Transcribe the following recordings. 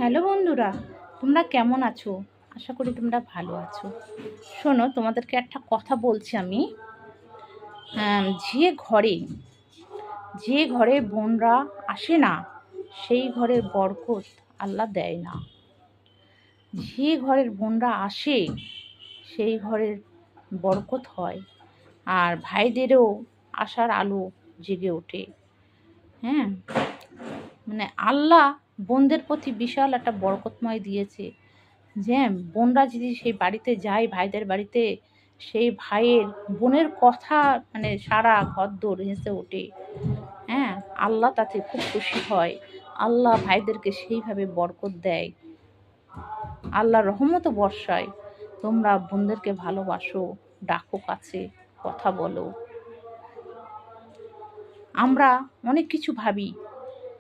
Hello বন্ধুরা, তোমরা কেমন আছো? আশা করি তোমরা ভালো আছো। শোনো, তোমাদেরকে একটা কথা বলছি আমি। যে ঘরে যে ঘরে বোনরা আসে না, সেই ঘরের বরকত আল্লাহ দেয় না। যে ঘরের বোনরা আসে, সেই ঘরের বরকত হয়। আর ভাইদেরও আশার আলো জেগে ওঠে। হ্যাঁ, মানে আল্লাহ বোনদের প্রতি বিশাল একটা বরকতময় দিয়েছে। যে বোনরা যদি সেই বাড়িতে যায়, ভাইদের বাড়িতে, সেই ভাইয়ের বোনের কথা মানে সারা ঘরদোর হেসে ওঠে। হ্যাঁ, আল্লাহ তাতে খুব খুশি হয়। আল্লাহ ভাইদেরকে সেইভাবে বরকত দেয়, আল্লাহ রহমতও বর্ষায়। তোমরা বোনদেরকে ভালোবাসো, ডাকো কাছে, কথা বলো। আমরা অনেক কিছু ভাবি,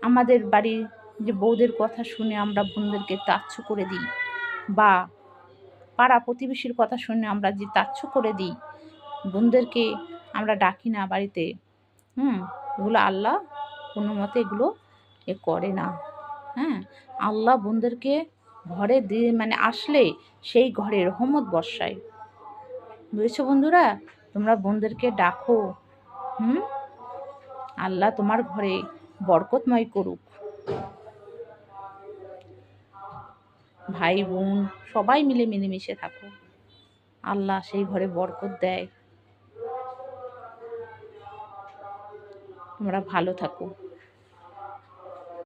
আমাদের বাড়ির যে বউদের কথা শুনে আমরা বোনদেরকে তাচ্ছ করে দিই, বা পাড়া প্রতিবেশীর কথা শুনে আমরা যে তাচ্ছ করে দিই, বোনদেরকে আমরা ডাকি না বাড়িতে। এগুলো আল্লাহ কোনো মতে এগুলো করে না। হ্যাঁ, আল্লাহ বোনদেরকে ঘরে দিয়ে মানে আসলে সেই ঘরে রহমত বর্ষায়। বুঝেছো বন্ধুরা? তোমরা বোনদেরকে ডাকো। আল্লাহ তোমার ঘরে বরকতময় করুক। ভাই বোন সবাই মিলে মিলেমিশে থাকো, আল্লাহ সেই ঘরে বরকত দেয়। তোমরা ভালো থাকো।